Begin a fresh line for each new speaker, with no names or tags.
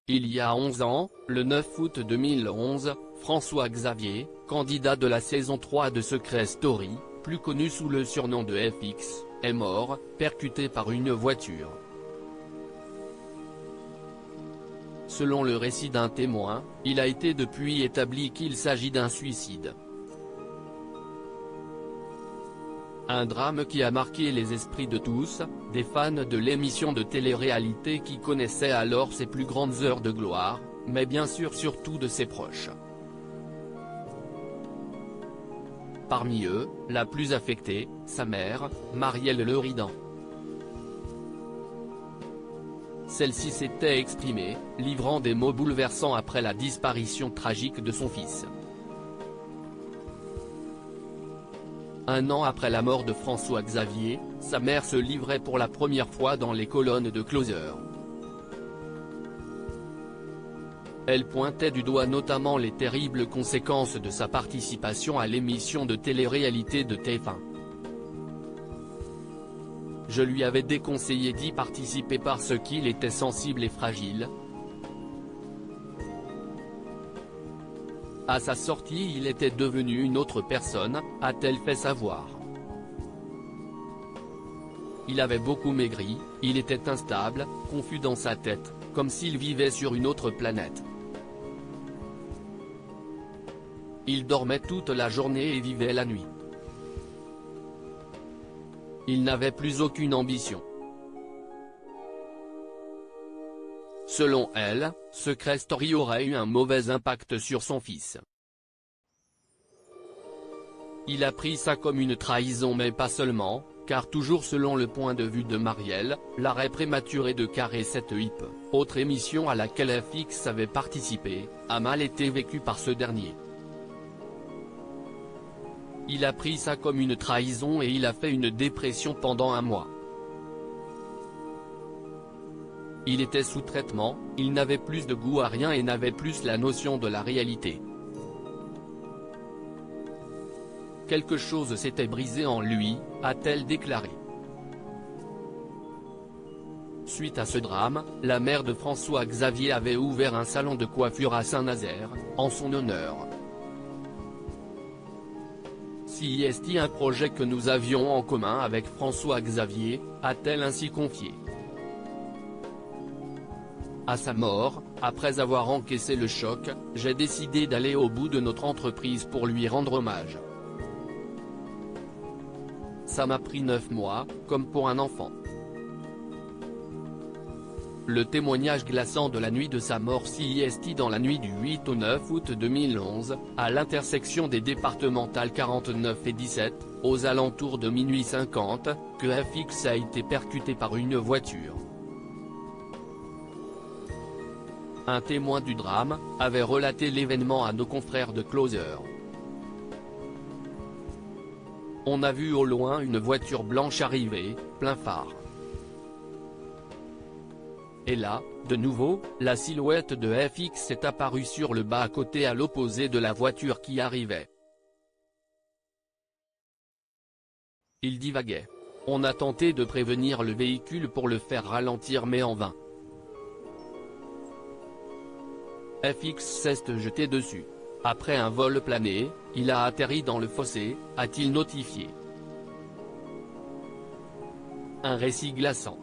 Il y a 11 ans, le 9 août 2011, François Xavier, candidat de la saison 3 de Secret Story, plus connu sous le surnom de FX, est mort, percuté par une voiture. Selon le récit d'un témoin, il a été depuis établi qu'il s'agit d'un suicide. Un drame qui a marqué les esprits de tous, des fans de l'émission de télé-réalité qui connaissaient alors ses plus grandes heures de gloire, mais bien sûr surtout de ses proches. Parmi eux, la plus affectée, sa mère, Marielle Leridan. Celle-ci s'était exprimée, livrant des mots bouleversants après la disparition tragique de son fils. Un an après la mort de François Xavier, sa mère se livrait pour la première fois dans les colonnes de Closer. Elle pointait du doigt notamment les terribles conséquences de sa participation à l'émission de télé-réalité de TF1. Je lui avais déconseillé d'y participer parce qu'il était sensible et fragile. À sa sortie il était devenu une autre personne, a-t-elle fait savoir. Il avait beaucoup maigri, il était instable, confus dans sa tête, comme s'il vivait sur une autre planète. Il dormait toute la journée et vivait la nuit. Il n'avait plus aucune ambition. Selon elle, Secret Story aurait eu un mauvais impact sur son fils. Il a pris ça comme une trahison mais pas seulement, car toujours selon le point de vue de Marielle, l'arrêt prématuré de Carré 7 Hip, autre émission à laquelle FX avait participé, a mal été vécu par ce dernier. Il a pris ça comme une trahison et il a fait une dépression pendant un mois. Il était sous traitement, il n'avait plus de goût à rien et n'avait plus la notion de la réalité. Quelque chose s'était brisé en lui, a-t-elle déclaré. Suite à ce drame, la mère de François Xavier avait ouvert un salon de coiffure à Saint-Nazaire, en son honneur. C'est un projet que nous avions en commun avec François Xavier, a-t-elle ainsi confié. À sa mort, après avoir encaissé le choc, j'ai décidé d'aller au bout de notre entreprise pour lui rendre hommage. Ça m'a pris 9 mois, comme pour un enfant. Le témoignage glaçant de la nuit de sa mort CIST dans la nuit du 8 au 9 août 2011, à l'intersection des départementales 49 et 17, aux alentours de minuit 50, que FX a été percuté par une voiture. Un témoin du drame, avait relaté l'événement à nos confrères de Closer. On a vu au loin une voiture blanche arriver, plein phare. Et là, de nouveau, la silhouette de FX est apparue sur le bas-côté à l'opposé de la voiture qui arrivait. Il divaguait. On a tenté de prévenir le véhicule pour le faire ralentir mais en vain. FX s'est jeté dessus. Après un vol plané, il a atterri dans le fossé, a-t-il notifié. Un récit glaçant.